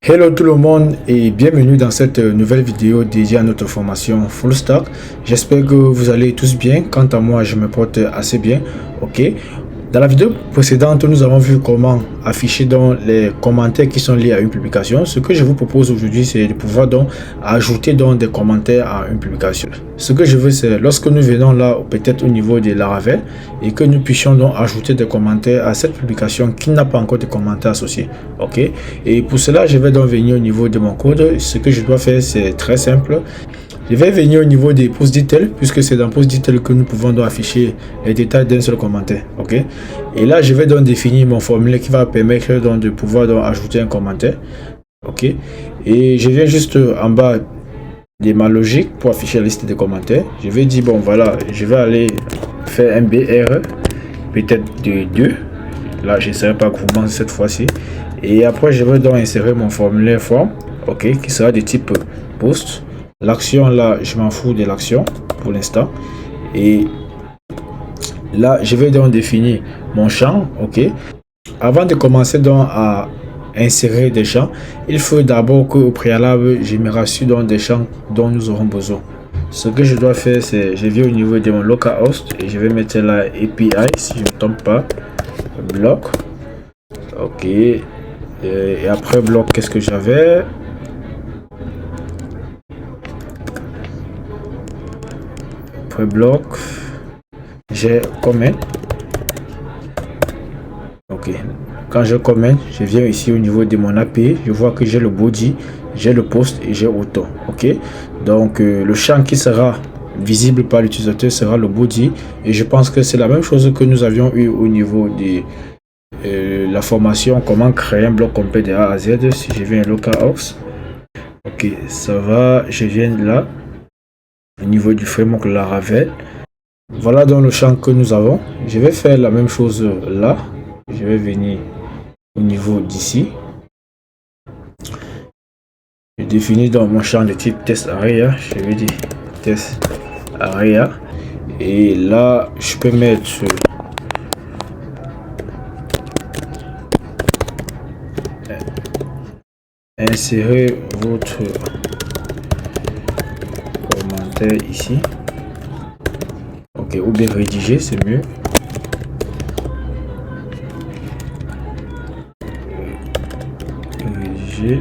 Hello tout le monde et bienvenue dans cette nouvelle vidéo dédiée à notre formation Full Stack. J'espère que vous allez tous bien. Quant à moi, je me porte assez bien. Ok. Dans la vidéo précédente, nous avons vu comment afficher donc les commentaires qui sont liés à une publication. Ce que je vous propose aujourd'hui, c'est de pouvoir donc ajouter donc des commentaires à une publication. Ce que je veux, c'est lorsque nous venons là, peut-être au niveau de Laravel, et que nous puissions donc ajouter des commentaires à cette publication qui n'a pas encore de commentaires associés. Ok. Et pour cela, je vais donc venir au niveau de mon code. Ce que je dois faire, c'est très simple. Je vais venir au niveau des post details, puisque c'est dans post detail que nous pouvons donc afficher les détails d'un seul commentaire. Ok. Et là, je vais donc définir mon formulaire qui va permettre donc de pouvoir donc ajouter un commentaire. Ok. Et je viens juste en bas de ma logique pour afficher la liste des commentaires. Je vais dire, bon voilà, je vais aller faire un BR, peut-être de 2. Là, je ne serai pas groupement cette fois-ci. Et après, je vais donc insérer mon formulaire form, ok, qui sera de type post. L'action là, je m'en fous de l'action pour l'instant. Et là, je vais donc définir mon champ, ok. Avant de commencer donc à insérer des champs, il faut d'abord qu'au préalable, je me rassure donc des champs dont nous aurons besoin. Ce que je dois faire, c'est je viens au niveau de mon localhost et je vais mettre la API si je ne me trompe pas, bloc, ok. Et après bloc, qu'est-ce que j'avais? Après bloc, j'ai comment. Ok. Quand je comment, je viens ici au niveau de mon API, je vois que j'ai le body, j'ai le post et j'ai auto. Ok. Donc le champ qui sera visible par l'utilisateur sera le body et je pense que c'est la même chose que nous avions eu au niveau de la formation comment créer un bloc complet de A à Z. Si je viens localhost, ok, ça va, je viens là au niveau du framework Laravel. Voilà donc le champ que nous avons. Je vais faire la même chose là. Je vais venir au niveau d'ici. Je définis donc mon champ de type test area. Je vais dire test area. Et là, je peux mettre insérer votre commentaire ici. Ok, ou bien rédiger, c'est mieux. Rédiger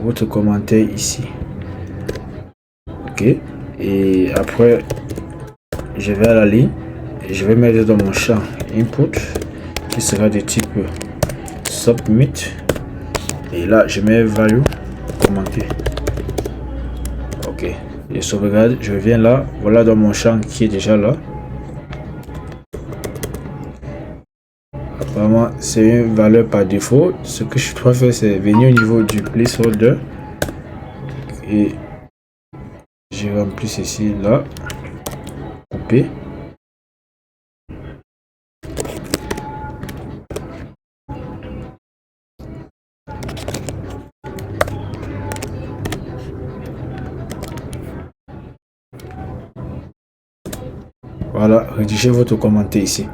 votre commentaire ici. Ok. Et après, je vais à la ligne et je vais mettre dans mon champ input qui sera de type submit. Et là, je mets value commenter. Ok. Et sauvegarde, je viens là. Voilà dans mon champ qui est déjà là. Apparemment, c'est une valeur par défaut. Ce que je dois faire, c'est venir au niveau du placeholder. Et je remplis ceci là. Couper. Voilà, rédigez votre commentaire ici.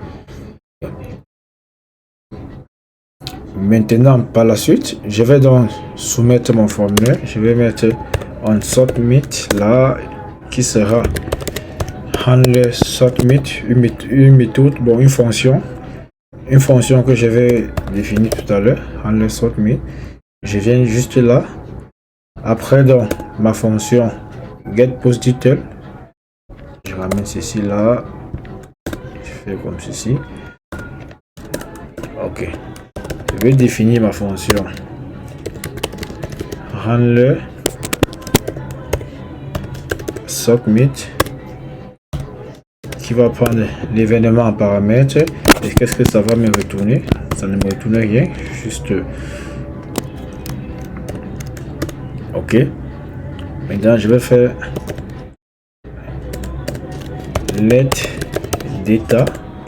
Maintenant, par la suite, je vais donc soumettre mon formulaire. Je vais mettre on submit là, qui sera handler submit, une méthode, bon, une fonction que je vais définir tout à l'heure. Handler submit. Je viens juste là. Après, donc, ma fonction get post detail. Je ramène ceci là. Je fais comme ceci. Ok. Je vais définir ma fonction handler submit qui va prendre l'événement en paramètre. Et qu'est-ce que ça va me retourner? Ça ne me retourne rien. Juste. Ok. Maintenant, je vais faire let data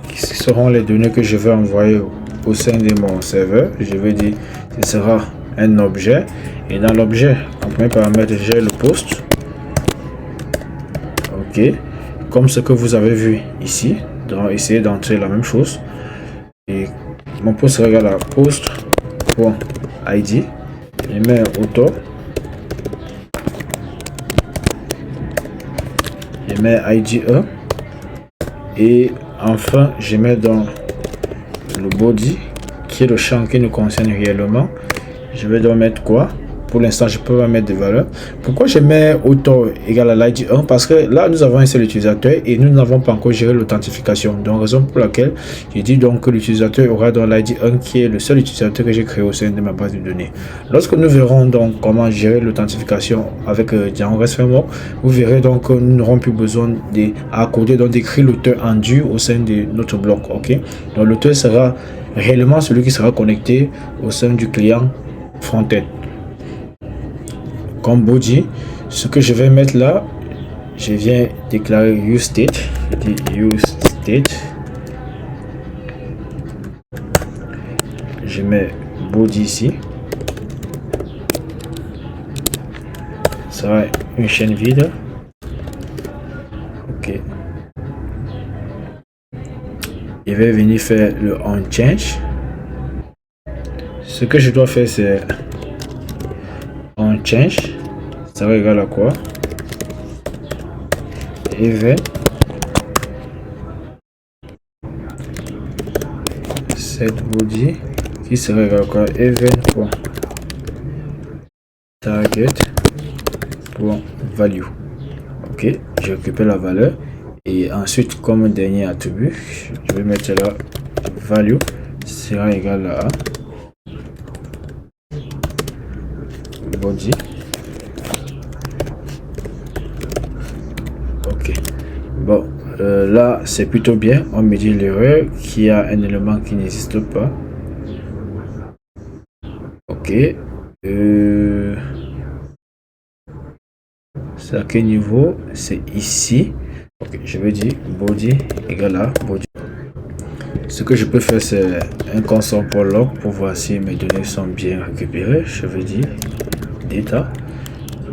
qui seront les données que je vais envoyer au sein de mon serveur. Je vais dire ce sera un objet et dans l'objet en premier paramètre j'ai le post. Ok, comme ce que vous avez vu ici. Donc essayez d'entrer la même chose et mon post sera égal à post.id Je mets auto. Je mets IDE. Et enfin, je mets dans le body, qui est le champ qui nous concerne réellement. Je vais donc mettre quoi? Pour l'instant, je peux pas mettre des valeurs. Pourquoi je mets auto égal à l'ID 1? Parce que là, nous avons un seul utilisateur et nous n'avons pas encore géré l'authentification. Donc, raison pour laquelle j'ai dit donc que l'utilisateur aura dans l'ID 1 qui est le seul utilisateur que j'ai créé au sein de ma base de données. Lorsque nous verrons donc comment gérer l'authentification avec Django REST Framework, vous verrez donc que nous n'aurons plus besoin d'accorder donc d'écrire l'auteur en dur au sein de notre bloc. Ok, donc l'auteur sera réellement celui qui sera connecté au sein du client front-end. Comme body, ce que je vais mettre là, je viens déclarer use state. Je dis use state. Je mets body ici. Ça sera une chaîne vide. Ok. Je vais venir faire le on change. Ce que je dois faire, c'est on change. Ça va égal à quoi? Event set body qui sera égal à quoi? Event.target.value. Ok, je récupère la valeur et ensuite, comme dernier attribut, je vais mettre là value sera égal à body. Ok, bon, là c'est plutôt bien. On me dit l'erreur qu'il y a un élément qui n'existe pas. Ok, c'est à quel niveau? C'est ici. Ok, je vais dire body égale à body. Ce que je peux faire, c'est un console pour log pour voir si mes données sont bien récupérées. Je vais dire data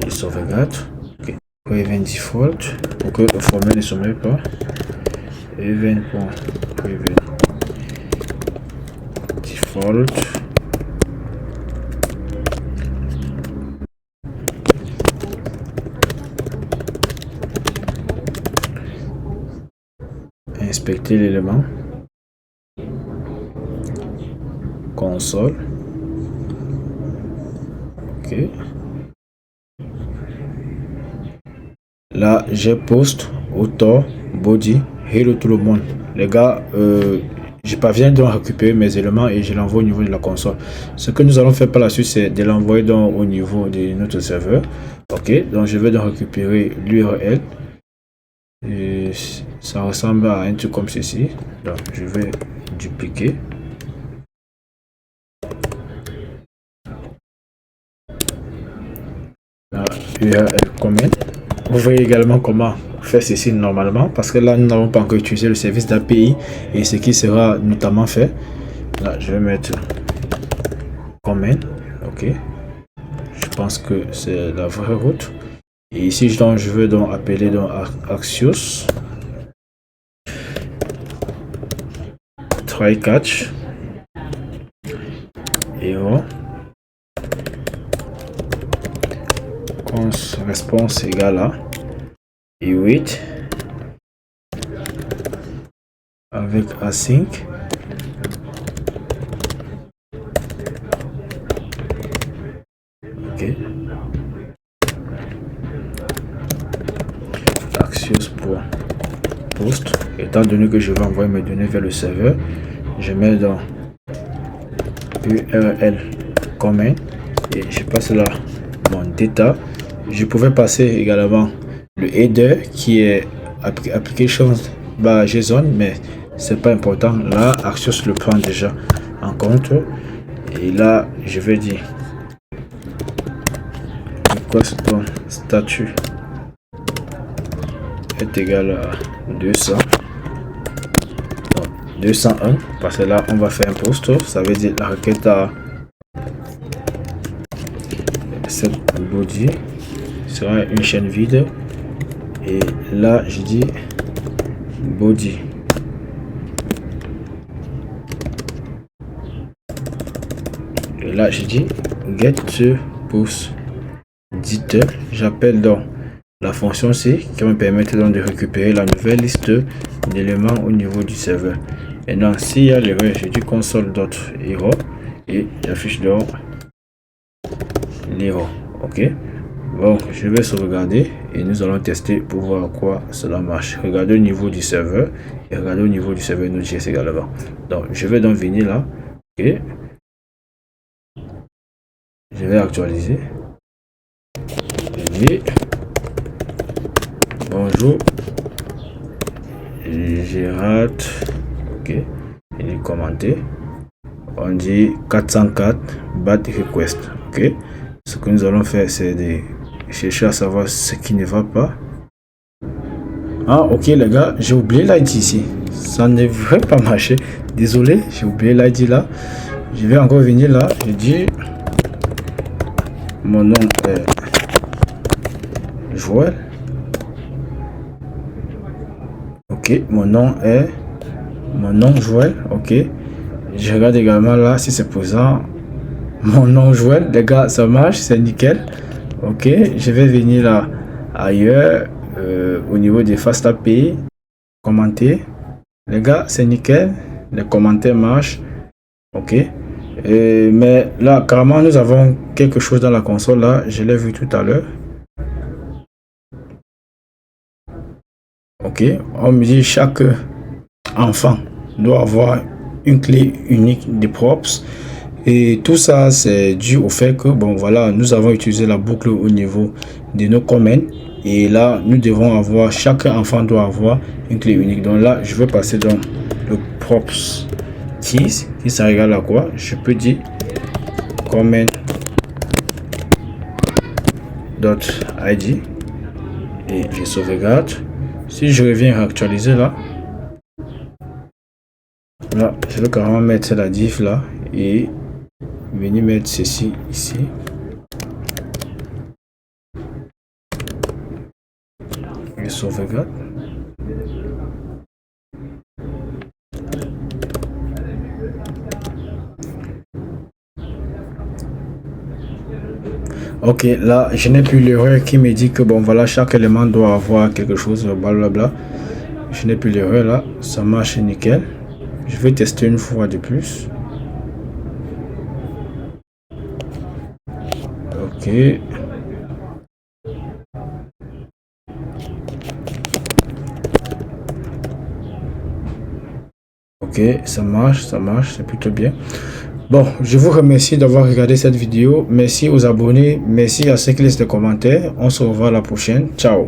et sauvegarde. Ok, event default pour que le format ne se met pas. Event.prevent default. Inspecter l'élément. Console. Ok. Là, j'ai post, author, body, hello tout le monde. Les gars, je parviens donc à récupérer mes éléments et je l'envoie au niveau de la console. Ce que nous allons faire par la suite, c'est de l'envoyer donc au niveau de notre serveur. Ok, donc je vais donc récupérer l'URL. Et ça ressemble à un truc comme ceci. Donc je vais dupliquer. La URL comment. Vous voyez également comment faire ceci normalement, parce que là nous n'avons pas encore utilisé le service d'API et ce qui sera notamment fait. Là je vais mettre comment. Ok, je pense que c'est la vraie route. Et ici donc, je veux donc appeler donc Axios try catch et on response égale à et 8 avec async. Ok, Axios pour post. Étant donné que je vais envoyer mes données vers le serveur, je mets dans URL comment et je passe là mon data. Je pouvais passer également le header qui est application.json, mais c'est pas important. Là, Axios le prend déjà en compte. Et là, je vais dire request statut est égal à 200. 201 parce que là on va faire un post, ça veut dire la requête à cette body sera une chaîne vide et là je dis body et là je dis get push detail. J'appelle donc la fonction C qui va me permettre donc de récupérer la nouvelle liste d'éléments au niveau du serveur. Et donc s'il y a l'erreur, je dis console.error et j'affiche donc l'erreur. Ok, bon, je vais sauvegarder et nous allons tester pour voir à quoi cela marche. Regardez au niveau du serveur et regardez au niveau du serveur Node.js également. Donc je vais donc venir là. Ok, je vais actualiser. Je dis bonjour Gérard. Ok, il est commenté. On dit 404 bad request. Ok, ce que nous allons faire, c'est de chercher à savoir ce qui ne va pas. Ah, ok les gars, j'ai oublié l'ID ici. Ça ne devrait pas marcher. Désolé, j'ai oublié l'ID là. Je vais encore venir là. Je dis mon nom est Joël. Ok, mon nom Joël. Ok, je regarde également là si c'est présent. Mon nom Joël, les gars, ça marche, c'est nickel. Ok, je vais venir là ailleurs au niveau des Fast API, commenter. Les gars, c'est nickel, les commentaires marchent. Ok, mais là carrément nous avons quelque chose dans la console là, je l'ai vu tout à l'heure. Ok, on me dit chaque enfant doit avoir une clé unique de props. Et tout ça, c'est dû au fait que, bon, voilà, nous avons utilisé la boucle au niveau de nos commandes. Et là, nous devons avoir, chaque enfant doit avoir une clé unique. Donc là, je vais passer dans le props keys, qui ça égale à quoi? Je peux dire comment.id et je sauvegarde. Si je reviens actualiser là, je vais carrément mettre la diff là et venir mettre ceci ici. Je sauvegarde. Ok, là je n'ai plus l'erreur qui me dit que bon voilà, chaque élément doit avoir quelque chose, blablabla. Je n'ai plus l'erreur là, ça marche nickel. Je vais tester une fois de plus. Ok. Ok, ça marche, c'est plutôt bien. Bon, je vous remercie d'avoir regardé cette vidéo. Merci aux abonnés, merci à ceux qui laissent des commentaires. On se revoit la prochaine. Ciao.